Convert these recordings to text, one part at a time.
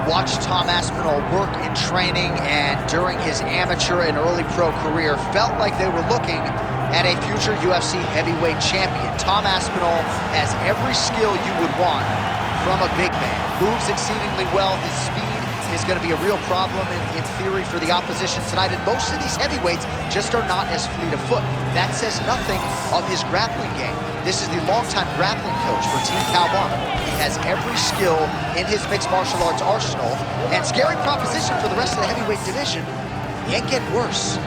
watched Tom Aspinall work in training and during his amateur and early pro career, felt like they were looking at a future UFC heavyweight champion. Tom Aspinall has every skill you would want from a big man. Moves exceedingly well. His speed is going to be a real problem in theory for the opposition tonight, and most of these heavyweights just are not as fleet of foot. That says nothing of his grappling game. This is the longtime grappling coach for Team Calvin. He has every skill in his mixed martial arts arsenal, and scary proposition for the rest of the heavyweight division. He ain't getting worse.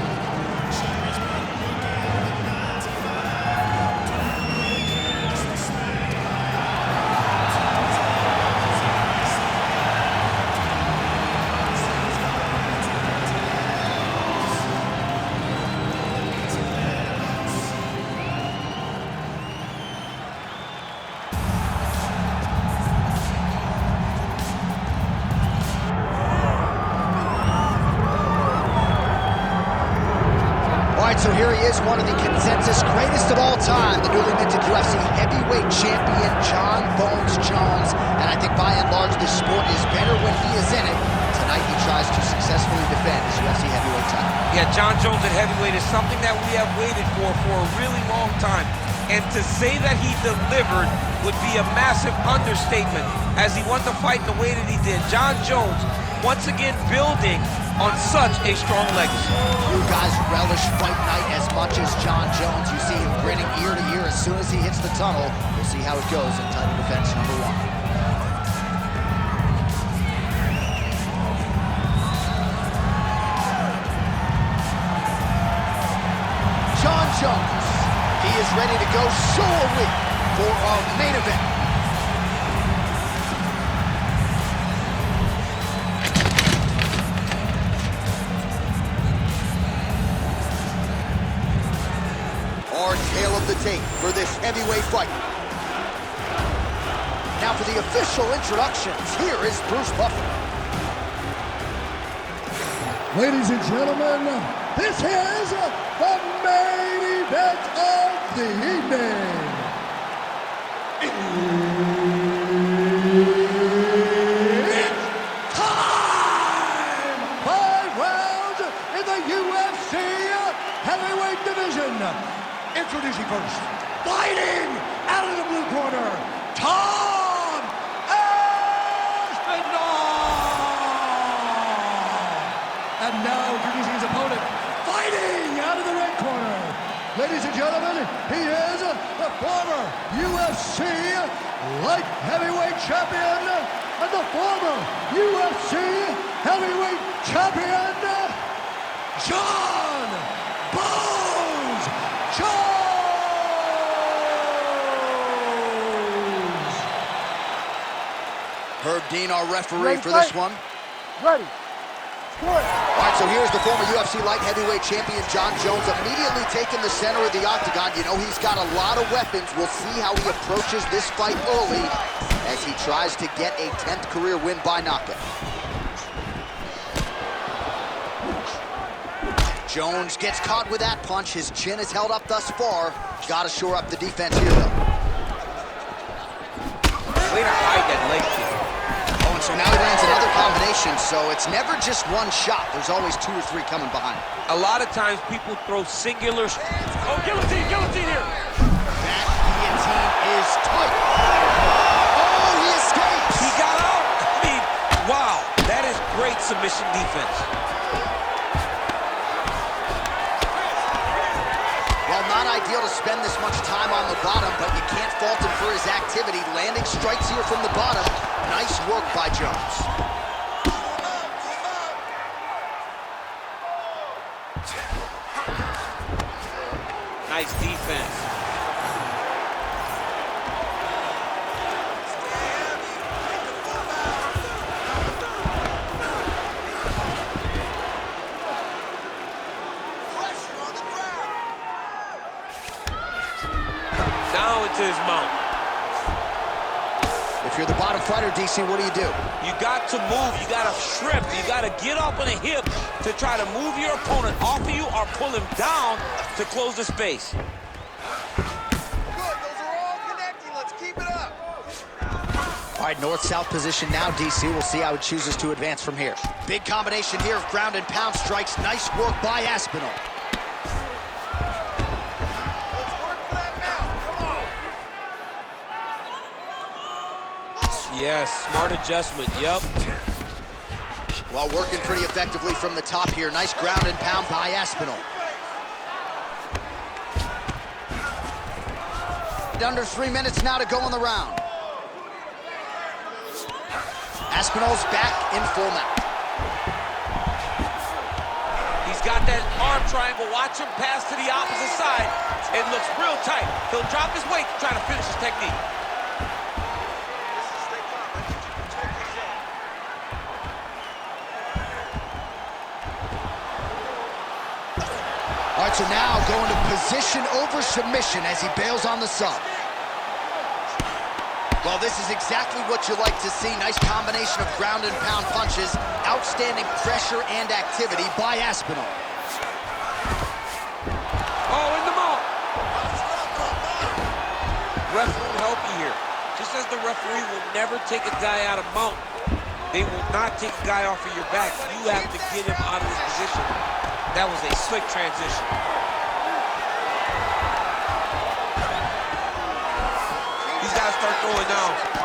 So here he is, one of the consensus greatest of all time, the newly minted UFC heavyweight champion, Jon Bones Jones. And I think by and large, this sport is better when he is in it. Tonight he tries to successfully defend his UFC heavyweight title. Yeah, Jon Jones at heavyweight is something that we have waited for a really long time. And to say that he delivered would be a massive understatement as he won the fight the way that he did. Jon Jones, once again, building on such a strong legacy. You guys relish fight night as much as Jon Jones. You see him grinning ear to ear as soon as he hits the tunnel. We'll see how it goes in title defense number 1. Jon Jones, he is ready to go. So are we for our main event. Our tale of the tape for this heavyweight fight. Now for the official introductions, here is Bruce Buffer. Ladies and gentlemen, this is the main event of the evening. It's time! 5 rounds in the UFC heavyweight division. Introducing first, fighting out of the blue corner, Tom Aspinall! And now introducing his opponent, fighting out of the red corner. Ladies and gentlemen, he is the former UFC light heavyweight champion and the former UFC heavyweight champion, Jon Bones Jones! Herb Dean, our referee for this one. Ready. All right, so here's the former UFC light heavyweight champion, Jon Jones, immediately taking the center of the octagon. You know, he's got a lot of weapons. We'll see how he approaches this fight early as he tries to get a 10th career win by knockout. Jones gets caught with that punch. His chin is held up thus far. Got to shore up the defense here, though. Way to hide that leg kick. Oh, and so now he lands another combination, so it's never just one shot. There's always 2 or 3 coming behind. A lot of times people throw singular... Oh, guillotine here! That guillotine is tight. Oh, he escapes! He got out! I mean, wow, that is great submission defense. Well, not ideal to spend this much time on the bottom, but you can't fault him for his activity. Landing strikes here from the bottom. Nice work by Jones. Nice defense. Now it's his mount. If you're the bottom fighter, DC, what do? You got to move, you got to strip, you got to get up on a hip to try to move your opponent off of you or pull him down to close the space. Good, those are all connecting. Let's keep it up. All right, north-south position now, DC. We'll see how he chooses to advance from here. Big combination here of ground and pound strikes. Nice work by Aspinall. Yes, smart adjustment, yep. Well, working pretty effectively from the top here. Nice ground and pound by Aspinall. Under 3 minutes now to go in the round. Aspinall's back in full mount. He's got that arm triangle. Watch him pass to the opposite side. It looks real tight. He'll drop his weight to try to finish his technique. All right, so now going to position over submission as he bails on the sub. Well, this is exactly what you like to see. Nice combination of ground and pound punches. Outstanding pressure and activity by Aspinall. Oh, in the mount. Ref will help you here. Just as the referee will never take a guy out of mount, they will not take a guy off of your back. You have to get him out of this position. That was a slick transition. He's got to start throwing now.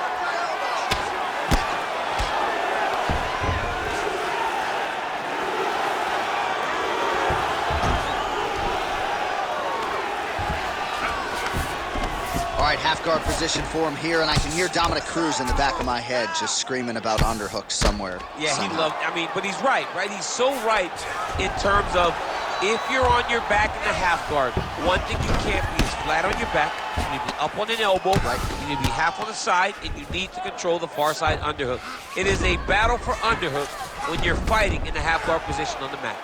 All right, half guard position for him here, and I can hear Dominic Cruz in the back of my head just screaming about underhooks somewhere. Yeah, somehow. he loved, I mean, but he's right? He's so right in terms of if you're on your back in the half guard, one thing you can't be is flat on your back. You need to be up on an elbow. Right. You need to be half on the side, and you need to control the far side underhook. It is a battle for underhook when you're fighting in the half guard position on the mat.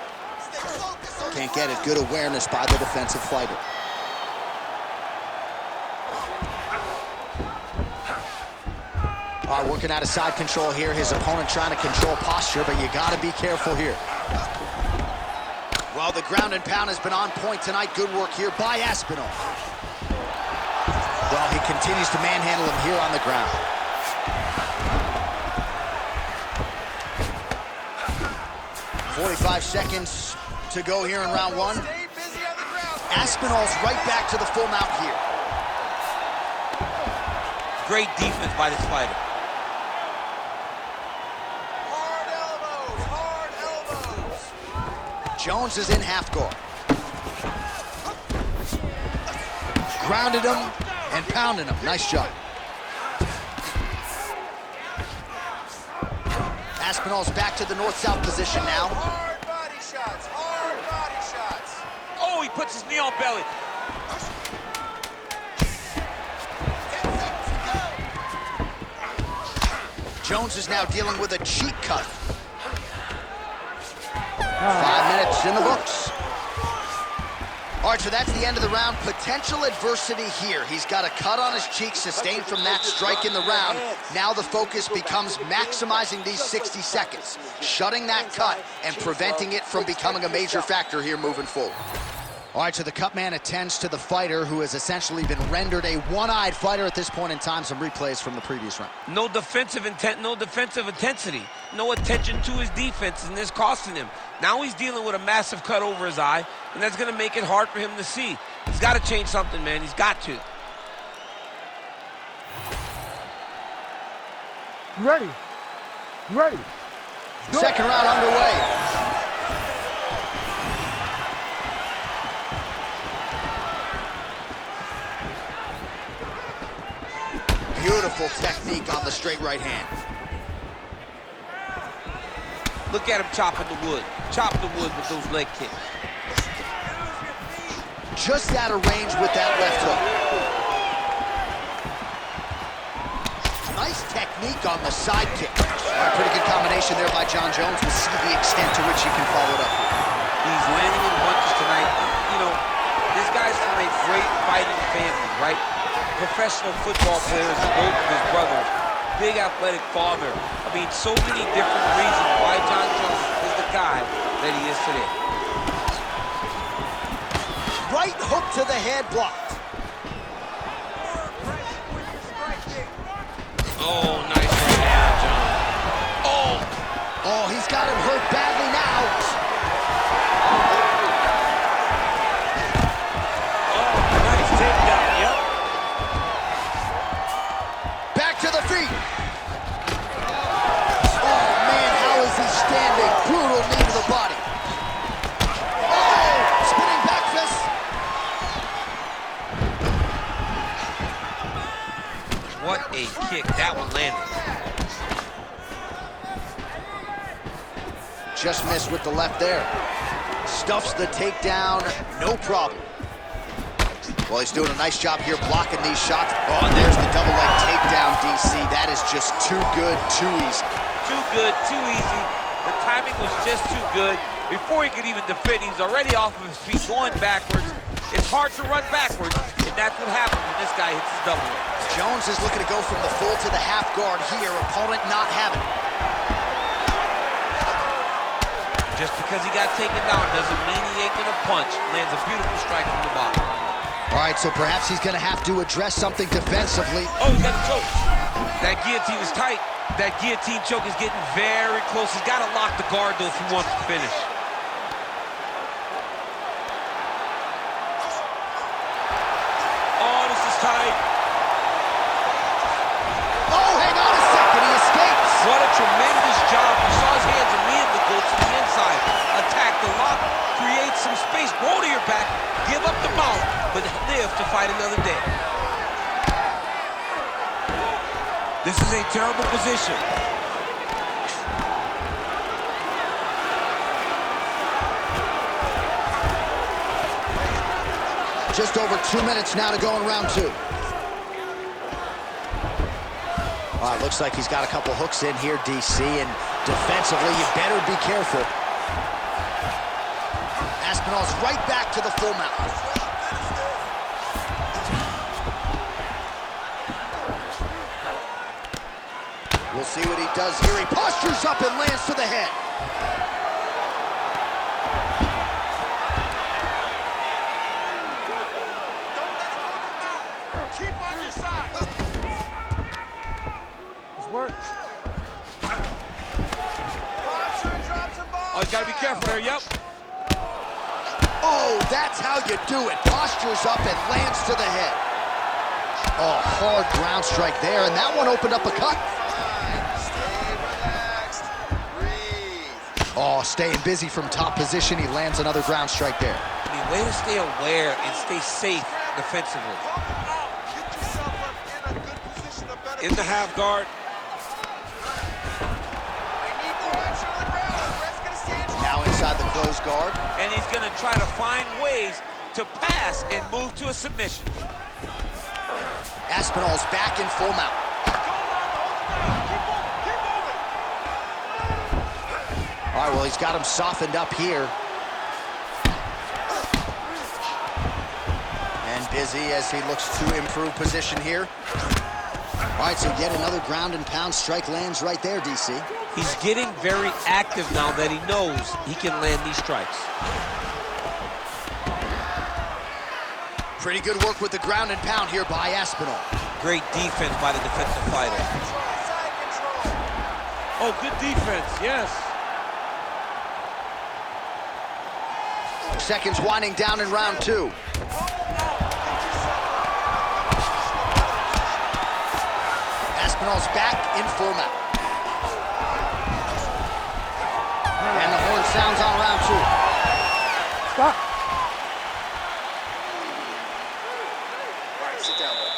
Can't get it. Good awareness by the defensive fighter. All right, working out of side control here. His opponent trying to control posture, but you got to be careful here. Well, the ground and pound has been on point tonight. Good work here by Aspinall. Well, he continues to manhandle him here on the ground. "45 seconds to go here in round one. Aspinall's right back to the full mount here. Great defense by this fighter. Jones is in half guard. Grounded him and pounded him. Nice job. Aspinall's back to the north-south position now. Hard body shots, hard body shots. Oh, he puts his knee on belly. 10 seconds to go. Jones is now dealing with a cheek cut. 5 minutes in the books. All right, so that's the end of the round. Potential adversity here. He's got a cut on his cheek sustained from that strike in the round. Now the focus becomes maximizing these 60 seconds, shutting that cut and preventing it from becoming a major factor here moving forward. All right, so the cut man attends to the fighter who has essentially been rendered a one-eyed fighter at this point in time. Some replays from the previous round. No defensive intent, no defensive intensity, no attention to his defense, and this costing him. Now he's dealing with a massive cut over his eye, and that's going to make it hard for him to see. He's got to change something, man. He's got to. Ready. Ready. Second round underway. Beautiful technique on the straight right hand. Look at him chopping the wood. Chop the wood with those leg kicks. Just out of range with that left hook. Nice technique on the side kick. All right, pretty good combination there by Jon Jones. We'll see the extent to which he can follow it up. He's landing in punches tonight. You know, this guy's from a great fighting family, right? Professional football players, both of his brothers. Big athletic father. I mean, so many different reasons why Jon Jones is the guy that he is today. Right hook to the head blocked. Oh, nice him hurt badly now. Oh, nice takedown, yep. Back to the feet. Oh, man, how is he standing? Brutal knee to the body. Oh, spinning back fist. What a kick. That one landed. Just missed with the left there. Stuffs the takedown, no problem. Well, he's doing a nice job here blocking these shots. Oh, and there's the double leg takedown, DC. That is just too good, too easy. Too good, too easy. The timing was just too good. Before he could even defend, he's already off of his feet, going backwards. It's hard to run backwards, and that's what happens when this guy hits his double leg. Jones is looking to go from the full to the half guard here. Opponent not having it. Just because he got taken down doesn't mean he ain't gonna punch. Lands a beautiful strike from the bottom. All right, so perhaps he's gonna have to address something defensively. Oh, he's got a choke. That guillotine is tight. That guillotine choke is getting very close. He's gotta lock the guard though if he wants to finish. Oh, this is tight. Oh, hang on a second, he escapes. What a tremendous job. You saw his hands immediately go to the inside. Attack the lock, create some space, roll to your back, give up the mount, but live to fight another day. This is a terrible position. Just over 2 minutes now to go in round two. All right, looks like he's got a couple hooks in here, DC, and defensively, you better be careful. Aspinall's right back to the full mount. We'll see what he does here. He postures up and lands to the head. Keep on your side. Oh, he's got to be careful there, yep. Oh, that's how you do it. Postures up and lands to the head. Oh, hard ground strike there, and that one opened up a cut. Stay relaxed. Breathe. Oh, staying busy from top position. He lands another ground strike there. I mean, way to stay aware and stay safe defensively. Get yourself up in a good position, a better In the half guard. I need more action on the ground. The ref's gonna stand you. Now inside the closed guard. And he's going to try to find ways to pass and move to a submission. Aspinall's back in full mount. All right, well, he's got him softened up here. And busy as he looks to improve position here. All right, so yet another ground and pound strike lands right there, DC. He's getting very active now that he knows he can land these strikes. Pretty good work with the ground and pound here by Aspinall. Great defense by the defensive fighter. Side control. Oh, good defense, yes. Seconds winding down in round two. Aspinall's back in full mount. And the horn sounds on round two. Stop. All right, sit down, bud.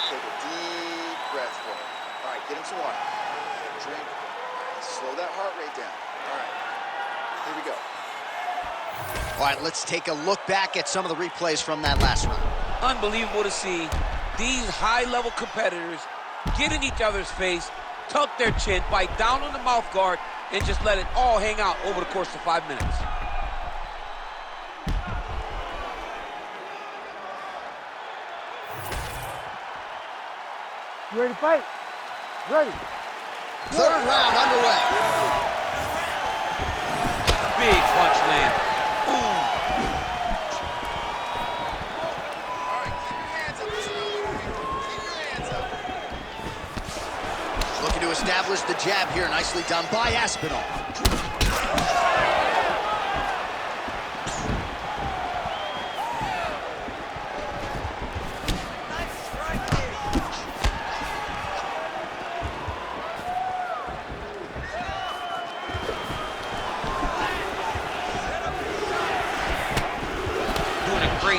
Take a deep breath for me. All right, get him some water. Drink. Slow that heart rate down. All right, here we go. All right, let's take a look back at some of the replays from that last round. Unbelievable to see these high-level competitors get in each other's face, tuck their chin, bite down on the mouth guard, and just let it all hang out over the course of 5 minutes. You ready to fight? Ready. Third round underway. Big punch land. Ooh. All right, keep your hands up this round. Keep your hands up. Looking to establish the jab here. Nicely done by Aspinall.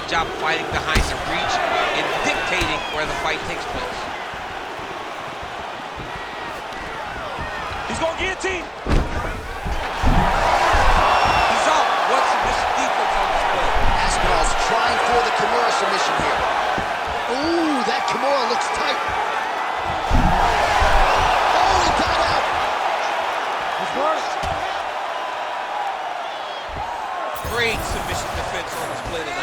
great job fighting behind the reach and dictating where the fight takes place. He's going guillotine. He's out. What's this defense on display? Aspinall's trying for the Kimura submission here. Ooh, that Kimura looks tight. Oh, he got out. This works. Great submission defense on display tonight.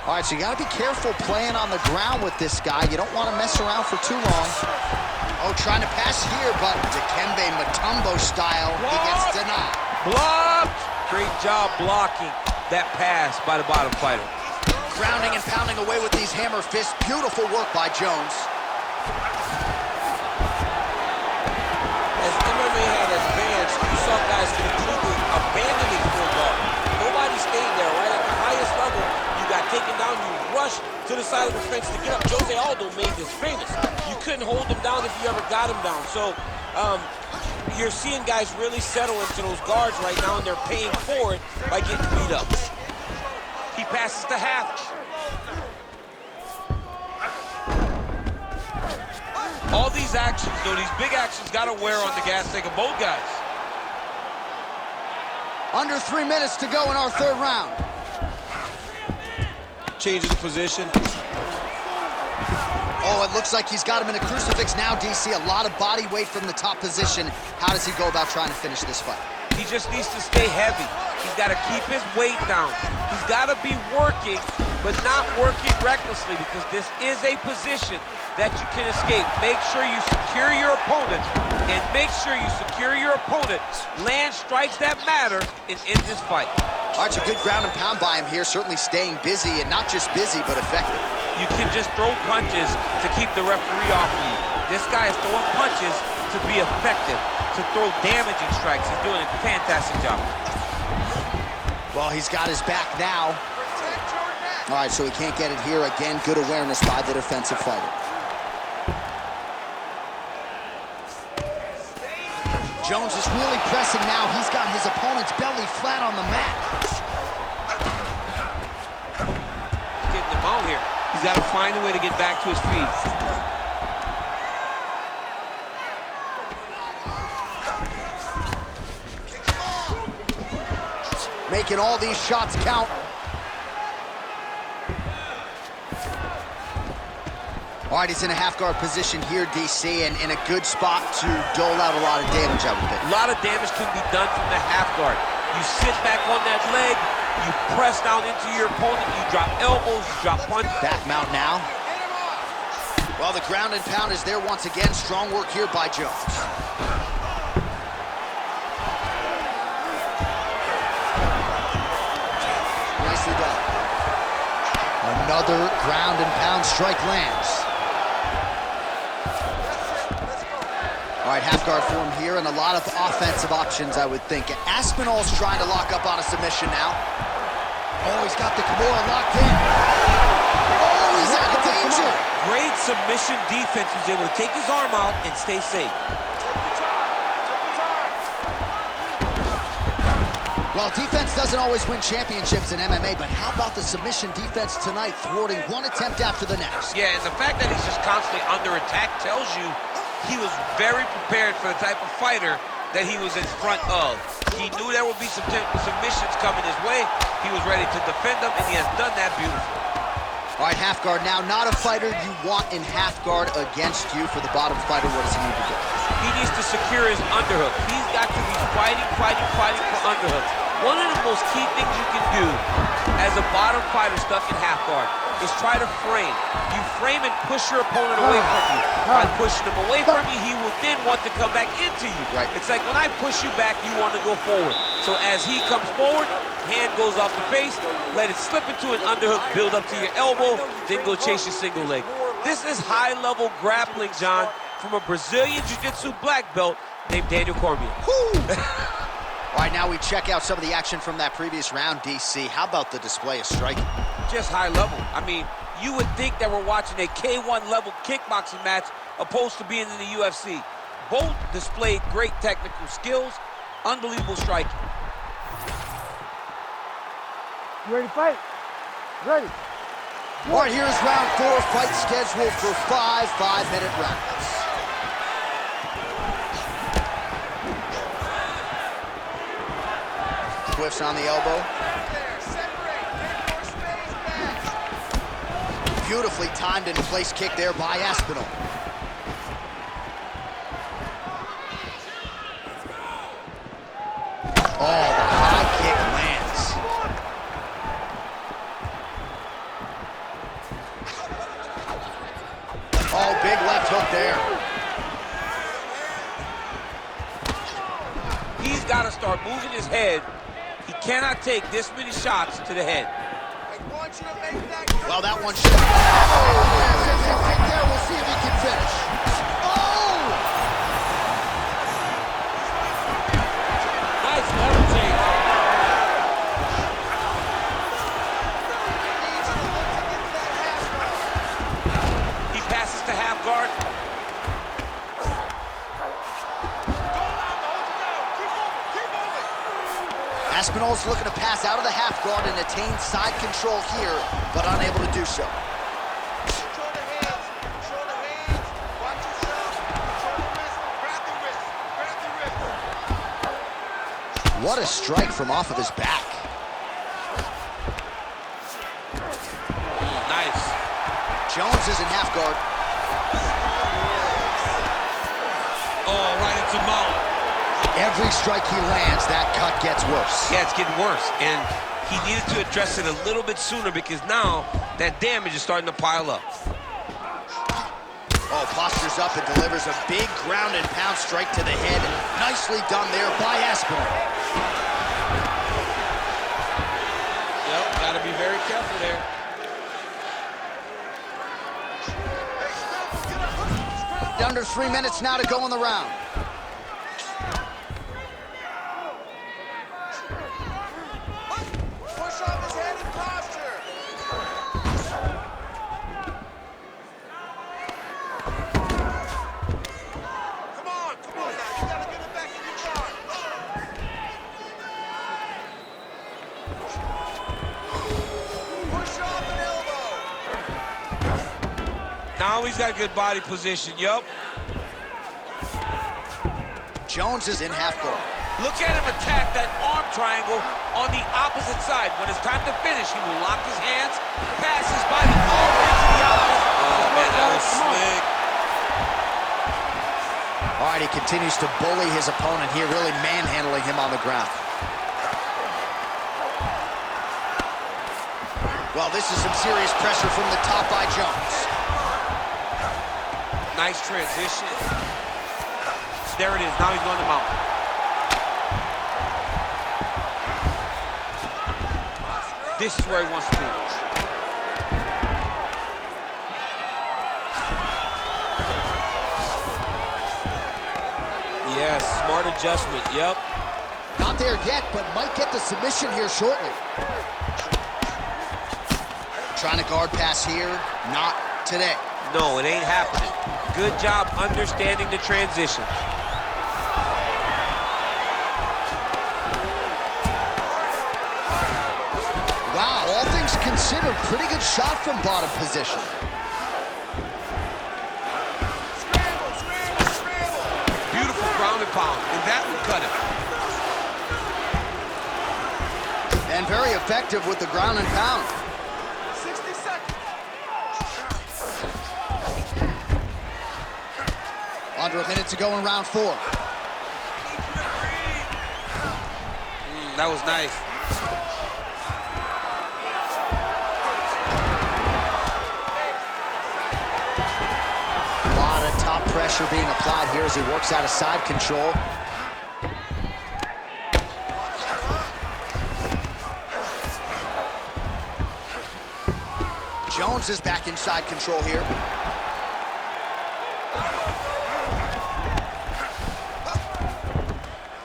All right, so you got to be careful playing on the ground with this guy. You don't want to mess around for too long. Oh, trying to pass here, but Dikembe Mutombo style, he gets denied. Blocked! Great job blocking that pass by the bottom fighter. Grounding and pounding away with these hammer fists. Beautiful work by Jones. As MMA had advanced, you saw guys completely abandoning full guard. Nobody stayed there, right? At the highest level, you got taken down, you rushed to the side of the fence to get up. Jose Aldo made this famous. You couldn't hold him down if you ever got him down. So you're seeing guys really settle into those guards right now, and they're paying for it by getting beat up. He passes to half. All these actions, though, these big actions, got to wear on the gas tank of both guys. Under 3 minutes to go in our third round. Changes the position. Oh, it looks like he's got him in a crucifix now, DC. A lot of body weight from the top position. How does he go about trying to finish this fight? He just needs to stay heavy. He's got to keep his weight down. He's got to be working, but not working recklessly, because this is a position that you can escape. Make sure you secure your opponent, and make sure you secure your opponent. Land strikes that matter and end this fight. All right, so good ground and pound by him here. Certainly staying busy, and not just busy, but effective. You can just throw punches to keep the referee off of you. This guy is throwing punches to be effective, to throw damaging strikes. He's doing a fantastic job. Well, he's got his back now. All right, so he can't get it here. Again, good awareness by the defensive fighter. Jones is really pressing now. He's got his opponent's belly flat on the mat. He's getting him out here. He's got to find a way to get back to his feet. Making all these shots count. All right, he's in a half-guard position here, DC, and in a good spot to dole out a lot of damage, I would think. A lot of damage can be done from the half guard. You sit back on that leg, you press down into your opponent, you drop elbows, you drop punches. Back mount now. Well, the ground and pound is there once again. Strong work here by Jones. Nicely done. Another ground and pound strike lands. All right, half guard for him here, and a lot of offensive options, I would think. Aspinall's trying to lock up on a submission now. Oh, he's got the Kimura locked in. Oh, he's out of danger. Great submission defense. He was able to take his arm out and stay safe. Well, defense doesn't always win championships in MMA, but how about the submission defense tonight, thwarting one attempt after the next? Yeah, and the fact that he's just constantly under attack tells you he was very prepared for the type of fighter that he was in front of. He knew there would be some submissions coming his way. He was ready to defend them, and he has done that beautifully. All right, half guard now. Not a fighter you want in half guard against you. For the bottom fighter, what does he need to do? He needs to secure his underhook. He's got to be fighting for underhooks. One of the most key things you can do as a bottom fighter stuck in half guard is try to frame. You frame and push your opponent away from you. By pushing him away from you, he will then want to come back into you. Right. It's like when I push you back, you want to go forward. So as he comes forward, hand goes off the face, let it slip into an underhook, build up to your elbow, then go chase your single leg. This is high-level grappling, John, from a Brazilian Jiu-Jitsu black belt named Daniel Cormier. All right, now we check out some of the action from that previous round, DC. How about the display of striking? Just high level. I mean, you would think that we're watching a K1 level kickboxing match opposed to being in the UFC. Both displayed great technical skills, unbelievable striking. You ready to fight? Ready. All right, here's round 4, fight scheduled for 5 5-minute rounds. Whiffs on the elbow. Beautifully timed and place kick there by Aspinall. Oh, the high kick lands. Oh, big left hook there. He's got to start moving his head. He cannot take this many shots to the head. Well, that one should. Oh, right there. We'll see if he can finish. Oh! Nice leveraging. He passes to half guard. Aspinall's looking to pass out of the half guard and attain side control here, but unable to do so. Control the hands. Control the hands. Watch yourself. Control the wrist. Grab the wrist. Grab the wrist. What a strike from off of his back. Nice. Jones is in half guard. Oh, right into mouth. Every strike he lands, that cut gets worse. Yeah, it's getting worse, and he needed to address it a little bit sooner because now that damage is starting to pile up. Oh, postures up and delivers a big ground and pound strike to the head. Nicely done there by Aspinall. Yep, got to be very careful there. Under 3 minutes now to go in the round. Push off his head and posture. Come on now. You gotta get it back in your guard. Push off an elbow. Now he's got good body position, yup. Jones is in half guard. Look at him attack that arm triangle on the opposite side. When it's time to finish, he will lock his hands, pass his body all the way to the opposite. Oh, man, that was slick. All right, he continues to bully his opponent here, really manhandling him on the ground. Well, this is some serious pressure from the top by Jones. Nice transition. There it is. Now he's going to mount. This is where he wants to be. Yes, smart adjustment. Yep. Not there yet, but might get the submission here shortly. Trying to guard pass here. Not today. No, it ain't happening. Good job understanding the transition. Wow, all things considered, pretty good shot from bottom position. Scramble, scramble, scramble. Beautiful ground and pound, and that would cut him. And very effective with the ground and pound. 60 seconds. Under a minute to go in round 4. That was nice. A lot of top pressure being applied here as he works out of side control. Jones is back in side control here.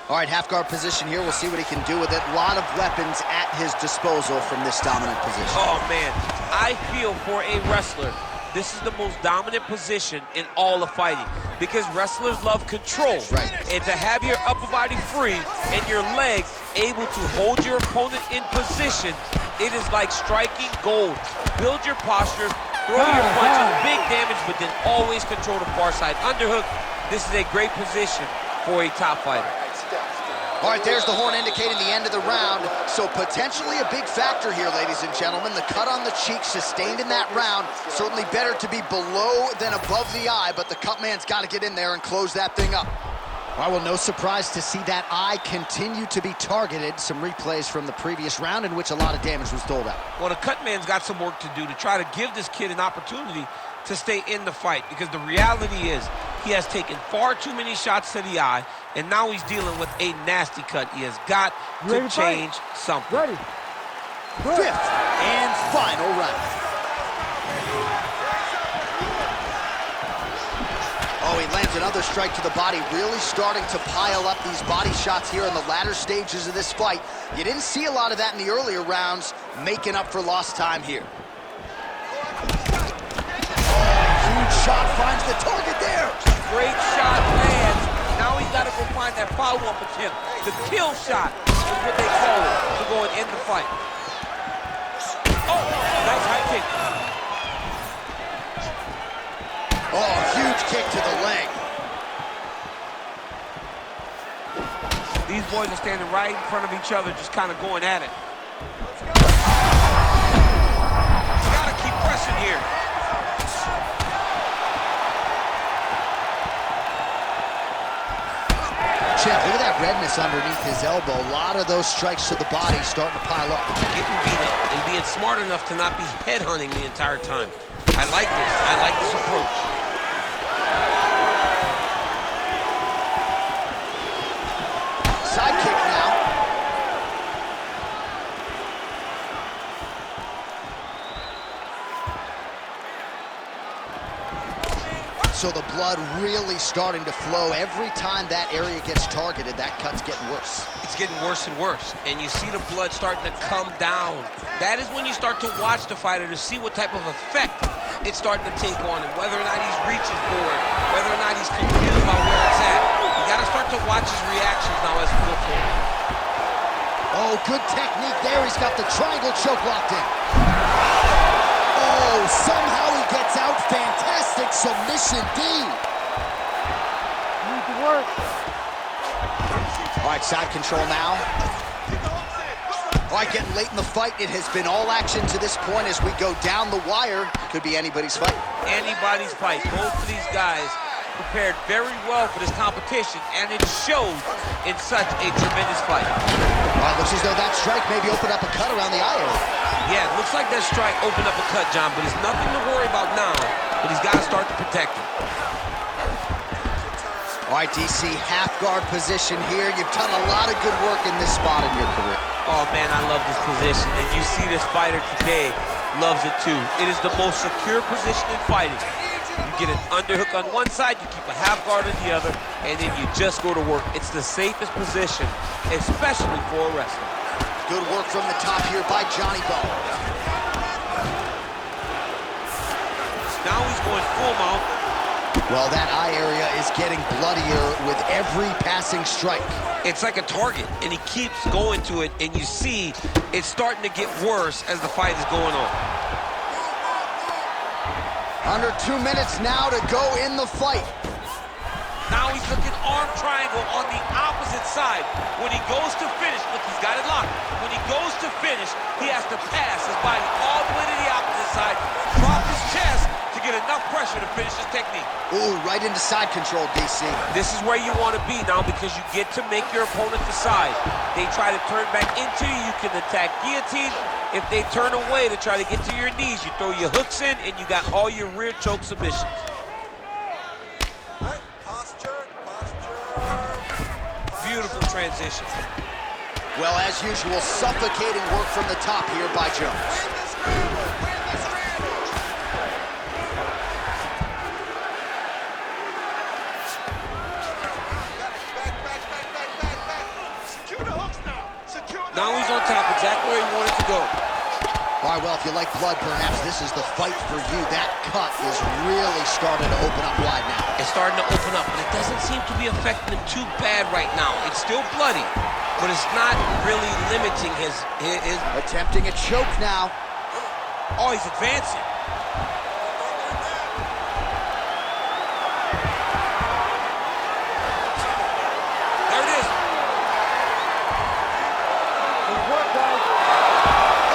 All right, half guard position here. We'll see what he can do with it. A lot of weapons at his disposal from this dominant position. Oh, man. I feel for a wrestler, this is the most dominant position in all of fighting because wrestlers love control. Right. And to have your upper body free and your legs able to hold your opponent in position It is like striking gold. Build your posture, throw your punches, big damage, but then always control the far side underhook. This is a great position for a top fighter. All right, there's the horn indicating the end of the round. So potentially a big factor here, ladies and gentlemen. The cut on the cheek sustained in that round. Certainly better to be below than above the eye, but the cut man's got to get in there and close that thing up. Well, no surprise to see that eye continue to be targeted. Some replays from the previous round in which a lot of damage was doled out. Well, the cut man's got some work to do to try to give this kid an opportunity to stay in the fight, because the reality is he has taken far too many shots to the eye, and now he's dealing with a nasty cut. He has got to change something. Ready. Fifth and final round. Oh, he lands another strike to the body, really starting to pile up these body shots here in the latter stages of this fight. You didn't see a lot of that in the earlier rounds, making up for lost time here. Huge shot finds the target there. Great shot lands. Now he's got to go find that follow-up attempt. The kill shot is what they call it, to go and end the fight. Oh, nice high kick. Oh, huge kick to the leg. These boys are standing right in front of each other, just kind of going at it. Got to keep pressing here. Champ, look at that redness underneath his elbow. A lot of those strikes to the body starting to pile up. Getting beat and being smart enough to not be headhunting the entire time. I like this. I like this approach. Side kick now. So the blood really starting to flow. Every time that area gets targeted, that cut's getting worse. It's getting worse and worse, and you see the blood starting to come down. That is when you start to watch the fighter to see what type of effect it's starting to take on him, whether or not he's reaching for it, whether or not he's confused about where it's at. You gotta start to watch his reactions now as we go forward. Oh, good technique there. He's got the triangle choke locked in. Oh, somehow he gets out. Fantastic submission D. Need to work. All right, side control now. All right, getting late in the fight. It has been all action to this point as we go down the wire. Could be anybody's fight. Anybody's fight. Both of these guys prepared very well for this competition, and it showed in such a tremendous fight. All right, looks as though that strike maybe opened up a cut around the eye area. Yeah, it looks like that strike opened up a cut, John, but it's nothing to worry about now, but he's got to start to protect it. All right, DC, half guard position here. You've done a lot of good work in this spot in your career. Oh, man, I love this position, and you see this fighter today loves it too. It is the most secure position in fighting. You get an underhook on one side, you keep a half guard on the other, and then you just go to work. It's the safest position, especially for a wrestler. Good work from the top here by Johnny Bone. Now he's going full mount. Well, that eye area is getting bloodier with every passing strike. It's like a target, and he keeps going to it, and you see it's starting to get worse as the fight is going on. Under 2 minutes now to go in the fight. Now he's looking arm triangle on the opposite side. When he goes to finish, look, he's got it locked. When he goes to finish, he has to pass his body all the way to the opposite side, drop his chest to get enough pressure to finish his technique. Ooh, right into side control, DC. This is where you want to be now, because you get to make your opponent decide. They try to turn back into you, you can attack guillotine. If they turn away to try to get to your knees, you throw your hooks in, and you got all your rear choke submissions. Beautiful transition. Well, as usual, suffocating work from the top here by Jones. Now he's on top, exactly where he wanted to go. All All right, well, if you like blood, perhaps this is the fight for you. That cut is really starting to open up wide now. It's starting to open up, but it doesn't seem to be affecting him too bad right now. It's still bloody, but it's not really limiting his... Attempting a choke now. Oh, he's advancing. There it is. Good work, guys.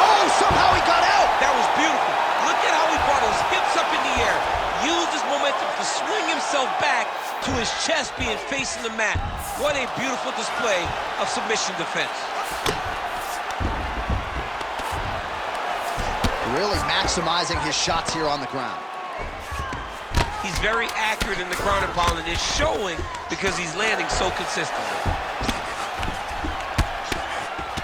Oh, somehow he got out. That was beautiful. Look at how he brought his hips up in the air. Used his momentum to swing himself back to his chest being facing the mat. What a beautiful display of submission defense. Really maximizing his shots here on the ground. He's very accurate in the ground and pound, and it's showing because he's landing so consistently.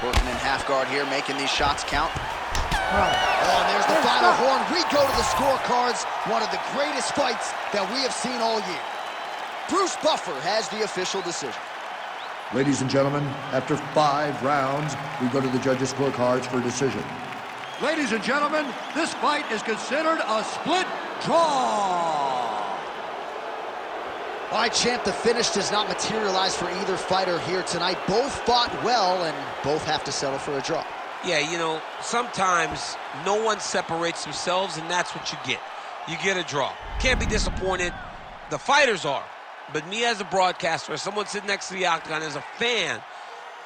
Working in half guard here, making these shots count. Oh, and there's the final horn. We go to the scorecards. One of the greatest fights that we have seen all year. Bruce Buffer has the official decision. Ladies and gentlemen, after 5 rounds, we go to the judges' scorecards for a decision. Ladies and gentlemen, this fight is considered a split draw. All right, champ, the finish does not materialize for either fighter here tonight. Both fought well, and both have to settle for a draw. Yeah, you know, sometimes no one separates themselves, and that's what you get. You get a draw. Can't be disappointed. The fighters are. But me as a broadcaster, as someone sitting next to the octagon, as a fan,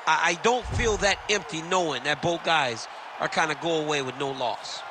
I don't feel that empty knowing that both guys are kind of go away with no loss.